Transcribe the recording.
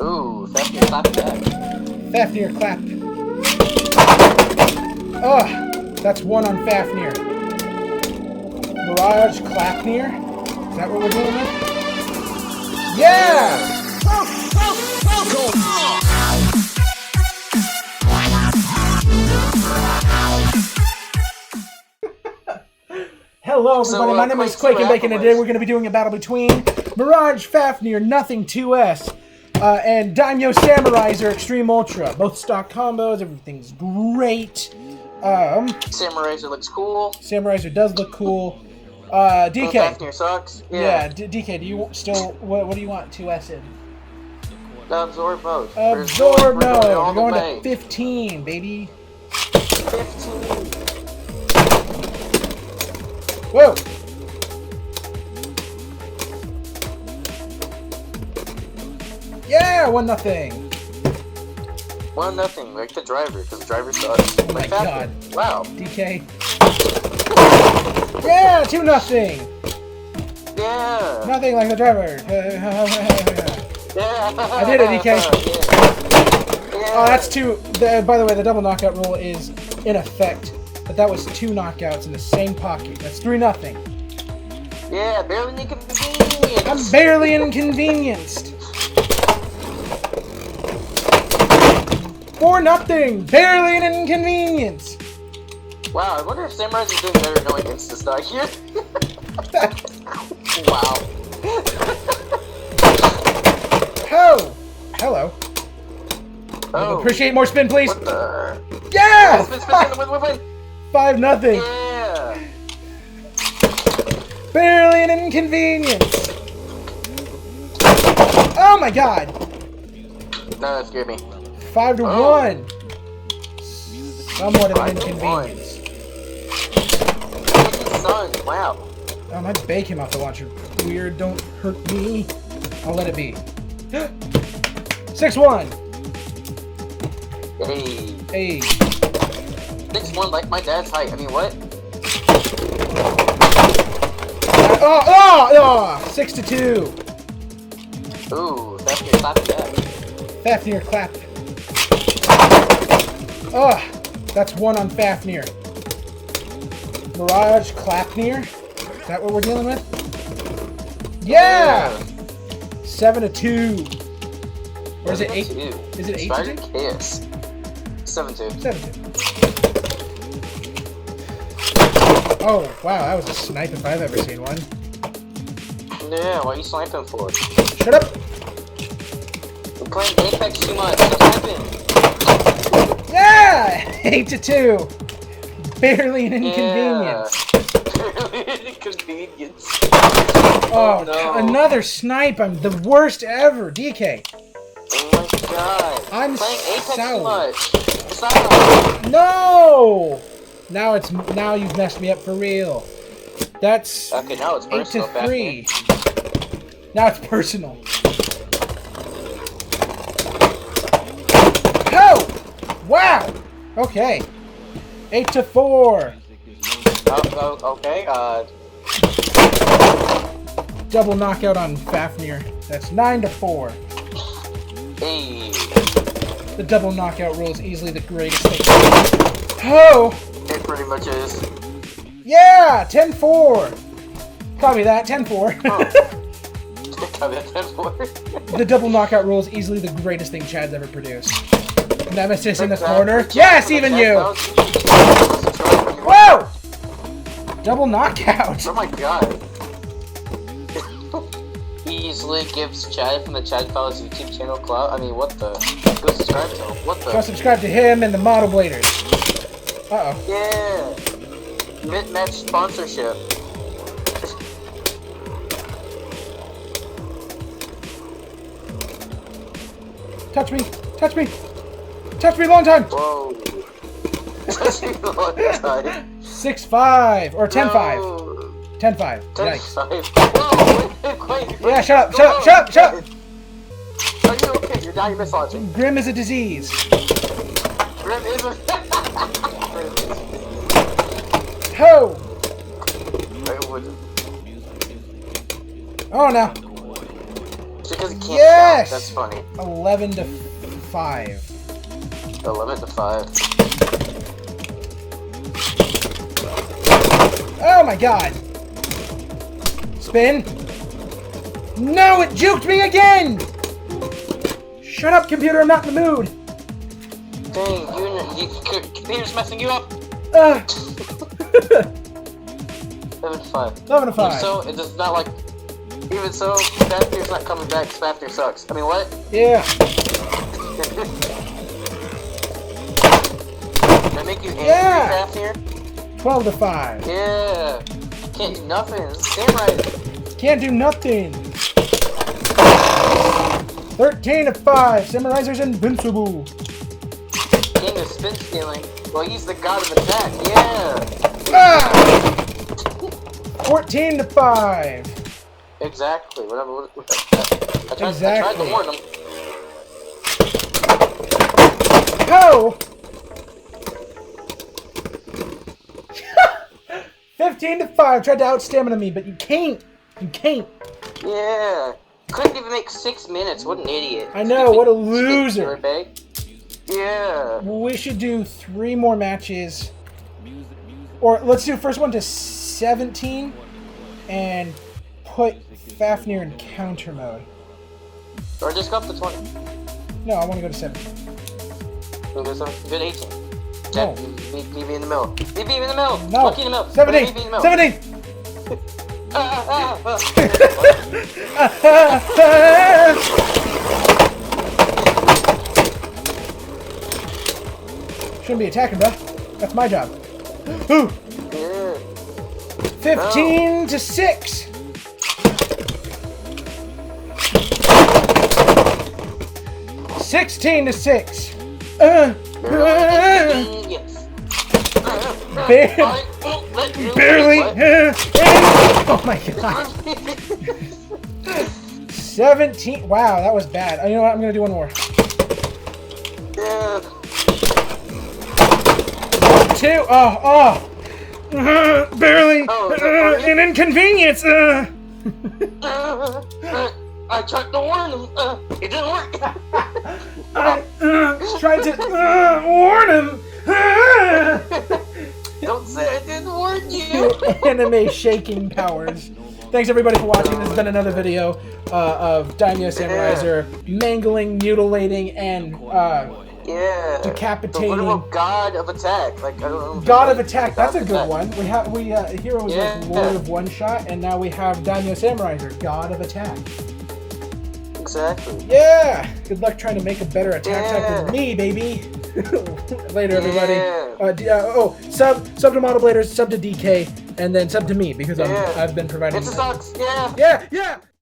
Ooh, Fafnir clap back. Fafnir clap. Ugh, that's one on Fafnir. Mirage Clapnir? Is that what we're dealing with? Yeah! Hello everybody, my name is Quakin, and today we're going to be doing a battle between Mirage Fafnir Nothing 2S and Daimyo Samuraizor Extreme Ultra. Both stock combos, everything's great. Samuraizor looks cool. Samuraizor does look cool. DK. Fafnir sucks. Yeah, DK, do you still, what do you want 2S in? Absorb mode. Absorb mode. We're going to to 15, baby. 15. Whoa! Yeah, 1-0. 1-0, like the driver, because the driver sucks. Oh my god. Wow. DK. Yeah, 2-0. Yeah. Nothing like the driver. Yeah. I did it, DK. Yeah. Oh, that's two. By the way, the double knockout rule is in effect. But that was 2 knockouts in the same pocket. That's 3-0. Yeah, barely inconvenienced. I'm barely inconvenienced. 4-0. Barely an inconvenience. Wow, I wonder if Samurai's is doing better knowing Insta-stock here. Wow. Oh! Hello. Oh. Appreciate more spin, please. What the? Yeah! Spin, win. 5-0. Yeah. Barely an inconvenience. Oh my god. No, that scared me. 5-1. Somewhat of an 5-1. inconvenience. Son, wow. Oh, my bake him off the launcher. Weird, don't hurt me. I'll let it be. 6-1. Hey. Hey. 6'1", like my dad's height. I mean, what? 6-2. Ooh, Fafnir clap back. Fafnir clap. Oh, that's 1 on Fafnir. Mirage Clapnir? Is that what we're dealing with? Yeah! 7-2. Or is it 8? Is it 8-2? Kiss. 7-2. 7-2. Oh, wow, that was a snipe if I've ever seen one. Yeah, what are you sniping for? Shut up! We're playing Apex too much. What's happening? Yeah! 8-2. Barely an inconvenience. Barely an inconvenience. Oh, no. Another snipe. I'm the worst ever. DK. Oh my god. I'm playing Apex sour. too much. Stop. No! Now you've messed me up for real. That's okay, now it's personal. 8-3. Now it's personal. Oh! Wow! Okay. 8-4. Okay, Double knockout on Fafnir. That's 9-4. hey. The double knockout rule is easily the greatest thing. Oh! It pretty much is. Yeah! 10-4. Copy that. 10-4. Copy that 10-4. The double knockout rule is easily the greatest thing Chad's ever produced. Nemesis in the corner. Yes, even you! Whoa! Double knockout. Oh my god. Easily gives Chad from the Chad Files YouTube channel clout. I mean, what the? Go subscribe to him. What the? Go subscribe to him and the Model Bladers. Uh-oh. Yeah. Mid-match sponsorship. Touch me. Touch me. Touch me long time. Whoa. Touch me long time. 6-5 or 10-5. No. 10-5. Yikes. 10-5. Whoa, wait. Yeah, shut up. Shut up. Are you okay? You're now missile launching. Grim is a disease. Grim is a... Ho! Oh no. Because he can't Yes! count. That's funny. 11 to 5. 11 to 5. Oh my god! Spin. No, it juked me again! Shut up, computer, I'm not in the mood. Dang, computer's messing you up. 11 to 5. 11 to 5. Even so, it does not like. Even so, Fafnir's not coming back. Fafnir sucks. I mean, what? Yeah. Did I make you angry, Yeah. Fafnir? 12 to 5. Yeah. Can't do nothing. It's samurai. Can't do nothing. 13 to 5. Samuraizor's invincible. King of spin stealing. Well, he's the god of attack. Yeah. Ah! 14 to 5. Exactly. Whatever. I tried to warn him. Oh! 15 to 5. Tried to out-stamina me, but you can't. You can't. Yeah. Couldn't even make 6 minutes. What an idiot. I know. What a loser. Yeah. We should do 3 more matches. Or let's do the first one to 17 and put Fafnir in counter mode. Or just go up to 20. No, I want to go to 17. We'll go to 18. No. Meet me in the middle. Meet me in the middle. No. Monkey in the middle. 17. Meet me in the middle. 17. Shouldn't be attacking, bro. That's my job. Ooh. Yeah. 15 to 6. 16 to 6. Yes. Barely. Oh my god. 17. Wow, that was bad. You know what? I'm gonna do one more. Yeah. 2. Barely. An inconvenience. I tried to warn him. It didn't work. I tried to warn him. Don't say I didn't warn you. Anime shaking powers. Thanks everybody for watching. This has been another video of Daimyo Samuraizor mangling, mutilating, and decapitating. The literal god of attack. Like I don't know. God of attack. That's a good one. Hero was like Lord of One Shot, and now we have Daimyo Samuraizor, God of Attack. Exactly. Yeah. Good luck trying to make a better attack type than me, baby. Later, everybody. Sub to Model Bladers, sub to DK, and then sub to me because I've been providing. It's a sucks. Yeah. Yeah. Yeah.